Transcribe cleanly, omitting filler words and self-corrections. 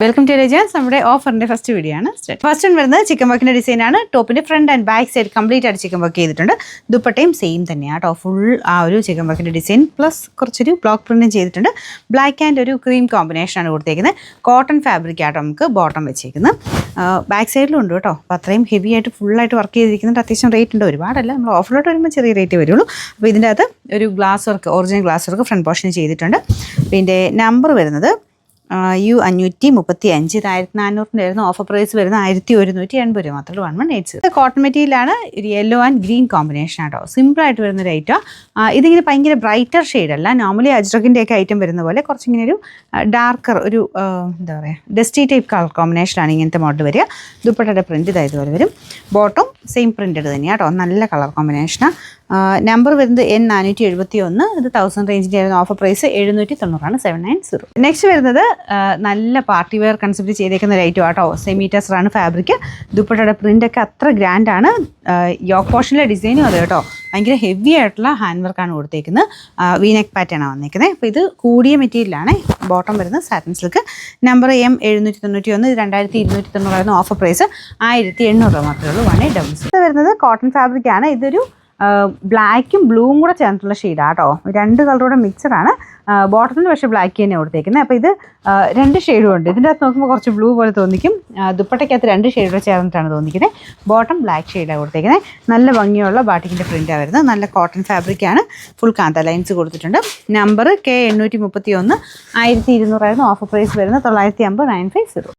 Welcome to Rajas. നമ്മുടെ ഓഫറിന്റെ first video ആണ്. ഫസ്റ്റ് വരുന്നത് ചിക്കൻ വർക്കിന്റെ ഡിസൈൻ ആണ്. ടോപ്പിന്റെ front and back side complete ആയിട്ട് ചിക്കൻ വർക്ക് ചെയ്തിട്ടുണ്ട്. ദുപ്പട്ടയും സെയിം തന്നെയാണ് കേട്ടോ. ഫുൾ ആ ഒരു ചിക്കൻ വർക്കിന്റെ ഡിസൈൻ പ്ലസ് കുറച്ചൊരു ബ്ലോക്ക് പ്രിന്റും ചെയ്തിട്ടുണ്ട്. ബ്ലാക്ക് ആൻഡ് ഒരു ക്രീം കോമ്പിനേഷൻ ആണ് കൊടുത്തേക്കുന്നത്. കോട്ടൺ ഫാബ്രിക് ആട്ടോ നമുക്ക് ബോട്ടം വെച്ചേക്കുന്നത്. ബാക്ക് സൈഡിലും ഉണ്ട് കേട്ടോ. അപ്പോൾ അത്രയും ഹെവി ആയിട്ട് ഫുള്ളായിട്ട് വർക്ക് ചെയ്തിരിക്കുന്നുണ്ട്. അത്യാവശ്യം റേറ്റ് ഉണ്ട്, ഒരുപാടല്ല. നമ്മൾ ഓഫറിലോട്ട് വരുമ്പോൾ ചെറിയ റേറ്റ് വരുള്ളൂ. അപ്പോൾ ഇതിൻ്റെ അകത്ത് ഒരു glass work, original glass work front portion ചെയ്തിട്ടുണ്ട്. പിന്നെ നമ്പർ വരുന്നത് U535. ഇത് 1400 ആയിരുന്നു. ഓഫർ പ്രൈസ് വരുന്ന 1180 രൂപ മാത്രമേ. 1180. കോട്ടൺ മെറ്റീരിയലാണ്. ഒരു യെല്ലോ ആൻഡ് ഗ്രീൻ കോമ്പിനേഷൻ ആട്ടോ. സിമ്പിളായിട്ട് വരുന്ന ഒരു ഐറ്റം. ഇതിങ്ങനെ ഭയങ്കര ബ്രൈറ്റർ ഷെയ്ഡല്ല. നോർമലി അജ്രക്കിൻ്റെ ഒക്കെ ഐറ്റം വരുന്ന പോലെ കുറച്ചിങ്ങനെ ഒരു ഡാർക്കർ, ഒരു എന്താ പറയുക, ഡസ്റ്റി ടൈപ്പ് കളർ കോമ്പിനേഷനാണ് ഇങ്ങനത്തെ മോഡൽ വരിക. ദുപ്പട്ടയുടെ പ്രിൻറ്റ് ഇതായതുപോലെ വരും. ബോട്ടം സെയിം പ്രിൻറ്റഡ് തന്നെയാണ് കേട്ടോ. നല്ല കളർ കോമ്പിനേഷനാണ്. നമ്പർ വരുന്നത് N471. ഇത് 1000 റേഞ്ചിൻ്റെ ആയിരുന്നു. Offer price 790 790. നെക്സ്റ്റ് വരുന്നത് നല്ല പാർട്ടി വെയർ കൺസെപ്റ്റ് ചെയ്തേക്കുന്ന ഒരു ഐറ്റം ആട്ടോ. സെമീറ്റേഴ്സാണ് ഫാബ്രിക്. ദുപ്പട്ടയുടെ പ്രിൻ്റൊക്കെ അത്ര ഗ്രാൻഡാണ്. യോക്ക് പോർഷനിലെ ഡിസൈനും അത് കേട്ടോ. ഭയങ്കര ഹെവി ആയിട്ടുള്ള ഹാൻഡ് വർക്കാണ് കൊടുത്തേക്കുന്നത്. വീനെക്ക് പാറ്റേൺ ആണ് വന്നേക്കുന്നത്. അപ്പോൾ ഇത് കൂടിയ മെറ്റീരിയലാണ്. ബോട്ടം വരുന്നത് സാറ്റിൻ സിൽക്ക്. Number M791. ഇത് 2290 ആയിരുന്നു. ഓഫർ പ്രൈസ് 1800 രൂപ മാത്രമേ ഉള്ളൂ. 1800. ഇത് വരുന്നത് കോട്ടൺ ഫാബ്രിക് ആണ്. ഇതൊരു ബ്ലാക്കും ബ്ലൂവും കൂടെ ചേർന്നിട്ടുള്ള ഷെയ്ഡാണ് കേട്ടോ. രണ്ട് കളറൂടെ മിക്സഡാണ്. ബോട്ടത്തിൽ പക്ഷേ ബ്ലാക്ക് തന്നെ കൊടുത്തേക്കുന്നത്. അപ്പോൾ ഇത് രണ്ട് ഷെയ്ഡും ഉണ്ട്. ഇതിൻ്റെ അകത്ത് നോക്കുമ്പോൾ കുറച്ച് ബ്ലൂ പോലെ തോന്നിക്കും. ദുപ്പട്ടയ്ക്കകത്ത് രണ്ട് ഷെയ്ഡുകൂടെ ചേർന്നിട്ടാണ് തോന്നിക്കുന്നത്. ബോട്ടം ബ്ലാക്ക് ഷെയ്ഡാണ് കൊടുത്തേക്കുന്നത്. നല്ല ഭംഗിയുള്ള ബാട്ടിക്കിൻ്റെ പ്രിൻ്റാണ് വരുന്നത്. നല്ല കോട്ടൺ ഫാബ്രിക്കാണ്. ഫുൾ കാന്ത ലൈൻസ് കൊടുത്തിട്ടുണ്ട്. Number K831. 1200 ആയിരുന്നു. ഓഫർ പ്രൈസ് വരുന്നത് 950 950.